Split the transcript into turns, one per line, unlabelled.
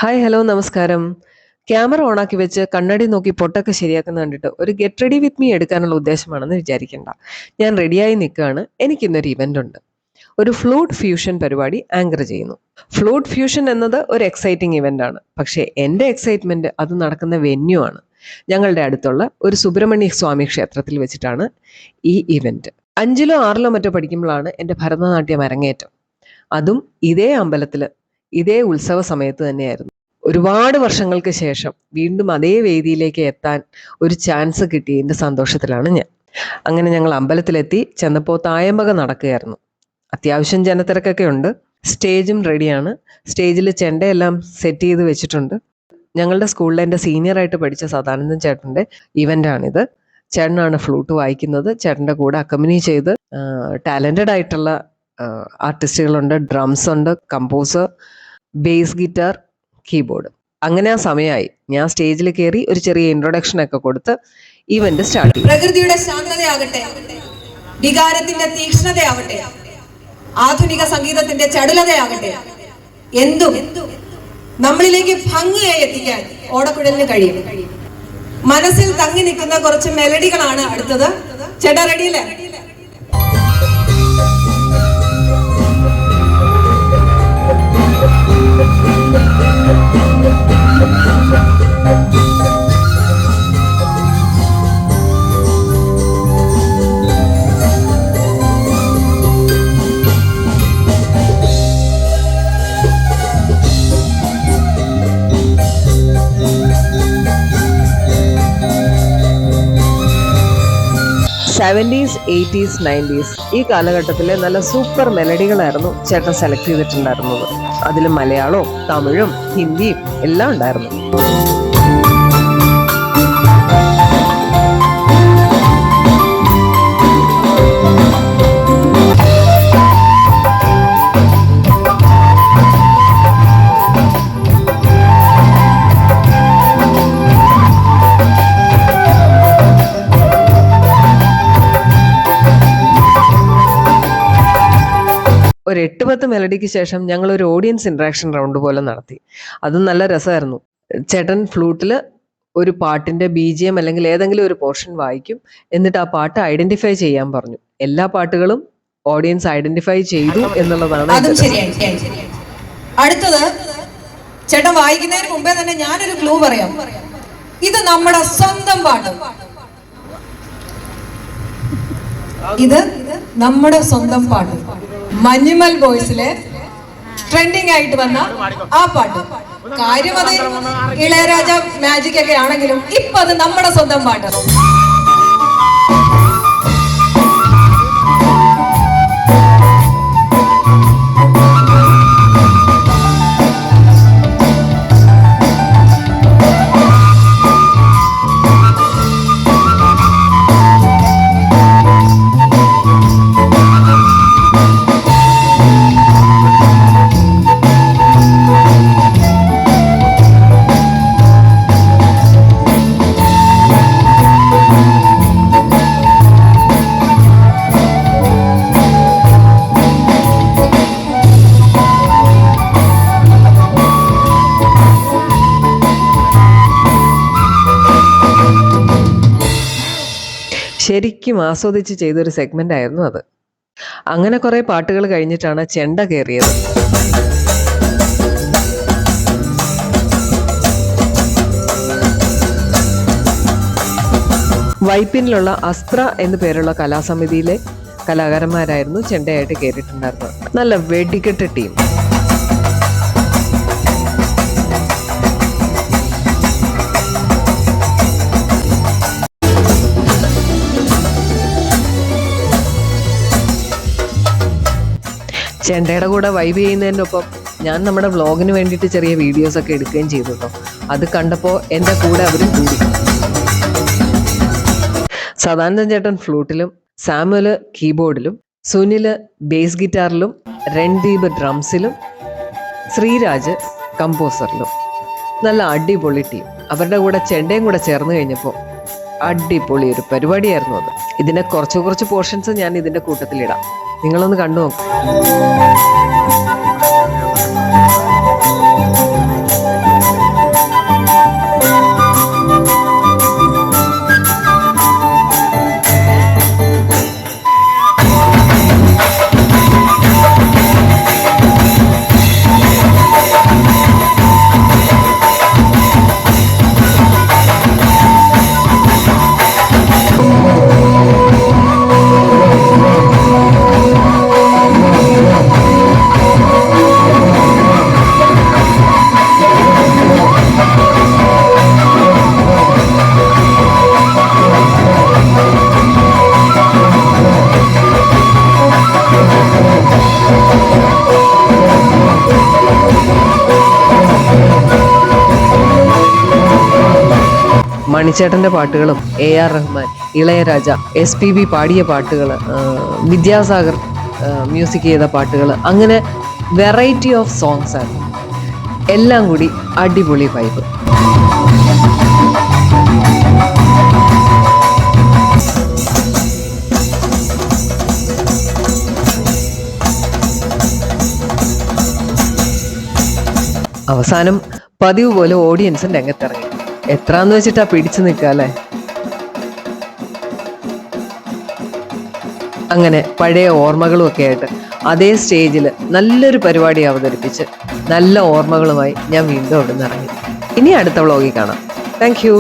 Hi hello നമസ്കാരം. Camera ഓണാക്കി വെച്ച് കണ്ണാടി നോക്കി പൊട്ടൊക്കെ ശരിയാക്കുന്ന കണ്ടിട്ട് ഒരു ഗെറ്റ് റെഡി വിത്ത് മീ എടുക്കാനുള്ള ഉദ്ദേശമാണെന്ന് വിചാരിക്കേണ്ട. ഞാൻ റെഡിയായി നിൽക്കുകയാണ്. എനിക്കിന്നൊരു ഇവന്റ് ഉണ്ട്. ഒരു ഫ്ലൂട്ട് ഫ്യൂഷൻ പരിപാടി ആങ്കർ ചെയ്യുന്നു. ഫ്ലൂട്ട് ഫ്യൂഷൻ എന്നത് ഒരു എക്സൈറ്റിംഗ് ഇവന്റ് ആണ്. പക്ഷേ എൻ്റെ എക്സൈറ്റ്മെന്റ് അത് നടക്കുന്ന വെന്യൂ ആണ്. ഞങ്ങളുടെ അടുത്തുള്ള ഒരു സുബ്രഹ്മണ്യ സ്വാമി ക്ഷേത്രത്തിൽ വെച്ചിട്ടാണ് ഈ ഇവന്റ്. 5ലോ 6ലോ മറ്റോ പഠിക്കുമ്പോഴാണ് എൻ്റെ ഭരതനാട്യം അരങ്ങേറ്റം. അതും ഇതേ അമ്പലത്തിൽ ഇതേ ഉത്സവ സമയത്ത് തന്നെയായിരുന്നു. ഒരുപാട് വർഷങ്ങൾക്ക് ശേഷം വീണ്ടും അതേ വേദിയിലേക്ക് എത്താൻ ഒരു ചാൻസ് കിട്ടിയതിൻ്റെ സന്തോഷത്തിലാണ് ഞാൻ. അങ്ങനെ ഞങ്ങൾ അമ്പലത്തിലെത്തി. ചെന്നപ്പോൾ തായമ്പക നടക്കുകയായിരുന്നു. അത്യാവശ്യം ജനത്തിരക്കൊക്കെ ഉണ്ട്. സ്റ്റേജും റെഡിയാണ്. സ്റ്റേജിൽ ചെണ്ടയെല്ലാം സെറ്റ് ചെയ്ത് വെച്ചിട്ടുണ്ട്. ഞങ്ങളുടെ സ്കൂളിലെ എൻ്റെ സീനിയറായിട്ട് പഠിച്ച സദാനന്ദൻ ചേട്ടൻ്റെ ഇവൻ്റാണിത്. ചേട്ടനാണ് ഫ്ലൂട്ട് വായിക്കുന്നത്. ചേട്ടൻ്റെ കൂടെ അക്കമ്പനി ചെയ്ത് ടാലൻറ്റഡ് ആയിട്ടുള്ള ആർട്ടിസ്റ്റുകളുണ്ട്. ഡ്രംസ് ഉണ്ട്, കമ്പോസർ, ബേസ് ഗിറ്റാർ, കീബോർഡ്. അങ്ങനെ ആ സമയമായി. ഞാൻ സ്റ്റേജിൽ കയറി ഒരു ചെറിയ ഇൻട്രൊഡക്ഷൻ ഒക്കെ കൊടുത്ത് ഇവന്റ് സ്റ്റാർട്ട് ചെയ്തു.
പ്രകൃതിയുടെ ശാന്തതയാകട്ടെ, വികാരത്തിന്റെ തീക്ഷ്ണതയാവട്ടെ, ആധുനിക സംഗീതത്തിന്റെ ചടുലതയാകട്ടെ, എന്തും നമ്മളിലേക്ക് ഭംഗിയായി എത്തിക്കാൻ ഓടക്കുഴലിന് കഴിയും. മനസ്സിൽ തങ്ങി നിൽക്കുന്ന കുറച്ച് മെലഡികളാണ് അടുത്തത്. ചേട്ടാ റെഡിയല്ലേ?
'70s, '80s, '90s ഈ കാലഘട്ടത്തിലെ നല്ല സൂപ്പർ മെലഡികളായിരുന്നു ചേട്ടൻ സെലക്ട് ചെയ്തിട്ടുണ്ടായിരുന്നത്. അതിൽ മലയാളവും തമിഴും ഹിന്ദിയും എല്ലാം ഉണ്ടായിരുന്നു. ഒരു 8-10 മെലഡിക്ക് ശേഷം ഞങ്ങൾ ഒരു ഓഡിയൻസ് ഇൻട്രാക്ഷൻ റൗണ്ട് പോലെ നടത്തി. അത് നല്ല രസമായിരുന്നു. ചേട്ടൻ ഫ്ലൂട്ടിൽ ഒരു പാട്ടിന്റെ BGM അല്ലെങ്കിൽ ഏതെങ്കിലും ഒരു പോർഷൻ വായിക്കും. എന്നിട്ട് ആ പാട്ട് ഐഡന്റിഫൈ ചെയ്യാൻ പറഞ്ഞു. എല്ലാ പാട്ടുകളും ഓഡിയൻസ് ഐഡന്റിഫൈ ചെയ്തു എന്നുള്ളതാണ്.
അടുത്തത് ചേട്ടൻ വായിക്കുന്നതിന് മുമ്പേ തന്നെ ഞാനൊരു ക്ലൂ പറയാം. ഇത് നമ്മുടെ സ്വന്തം പാട്ട്. ഇത് നമ്മുടെ സ്വന്തം പാട്ട്. മഞ്ഞുമൽ ബോയ്സിലെ ട്രെൻഡിങ് ആയിട്ട് വന്ന ആ പാട്ട്. കാര്യം അത് ഇളയരാജ മാജിക് ഒക്കെ ആണെങ്കിലും ഇപ്പൊ അത് നമ്മുടെ സ്വന്തം പാട്ട്.
ശരിക്കും ആസ്വദിച്ച് ചെയ്തൊരു സെഗ്മെന്റ് ആയിരുന്നു അത്. അങ്ങനെ കുറെ പാട്ടുകൾ കഴിഞ്ഞിട്ടാണ് ചെണ്ട കയറിയത്. വൈപ്പിനിലുള്ള അസ്ത്ര എന്നു പേരുള്ള കലാസമിതിയിലെ കലാകാരന്മാരായിരുന്നു ചെണ്ടയായിട്ട് കയറിയിട്ടുണ്ടായിരുന്നത്. നല്ല വെടിക്കെട്ട് ടീം. ചെണ്ടയുടെ കൂടെ വൈബ് ചെയ്യുന്നതിൻ്റെ ഒപ്പം ഞാൻ നമ്മുടെ വ്ളോഗിന് വേണ്ടിയിട്ട് ചെറിയ വീഡിയോസ് ഒക്കെ എടുക്കുകയും ചെയ്തു കേട്ടോ. അത് കണ്ടപ്പോൾ എൻ്റെ കൂടെ അവരും കൂടി. സദാനന്ദൻ ചേട്ടൻ ഫ്ലൂട്ടിലും, സാമുവല് കീബോർഡിലും, സുനില് ബേസ് ഗിറ്റാറിലും, രൺദീപ് ഡ്രംസിലും, ശ്രീരാജ് കമ്പോസറിലും. നല്ല അടിപൊളി ടീം. അവരുടെ കൂടെ ചെണ്ടയും കൂടെ ചേർന്ന് കഴിഞ്ഞപ്പോൾ അടിപൊളി ഒരു പരിപാടിയായിരുന്നു അത്. ഇതിൻ്റെ കുറച്ച് പോർഷൻസ് ഞാൻ ഇതിൻ്റെ കൂട്ടത്തിലിടാം. നിങ്ങളൊന്ന് കണ്ടു നോക്കും. മണിച്ചേട്ടൻ്റെ പാട്ടുകളും AR റഹ്മാൻ, ഇളയരാജ, SPB പാടിയ പാട്ടുകൾ, വിദ്യാസാഗർ മ്യൂസിക് ചെയ്ത പാട്ടുകൾ, അങ്ങനെ വെറൈറ്റി ഓഫ് സോങ്സ് ആണ്. എല്ലാം കൂടി അടിപൊളി വൈബ്. അവസാനം പതിവ് പോലെ ഓഡിയൻസും രംഗത്തിറങ്ങി. എത്രാന്ന് വെച്ചിട്ടാ പിടിച്ചു നിൽക്കുക അല്ലേ. അങ്ങനെ പഴയ ഓർമ്മകളും ഒക്കെ ആയിട്ട് അതേ സ്റ്റേജിൽ നല്ലൊരു പരിപാടി അവതരിപ്പിച്ച് നല്ല ഓർമ്മകളുമായി ഞാൻ വീണ്ടും അവിടെ നിന്ന് ഇറങ്ങി. ഇനി അടുത്ത വ്ളോഗിൽ കാണാം. Thank you.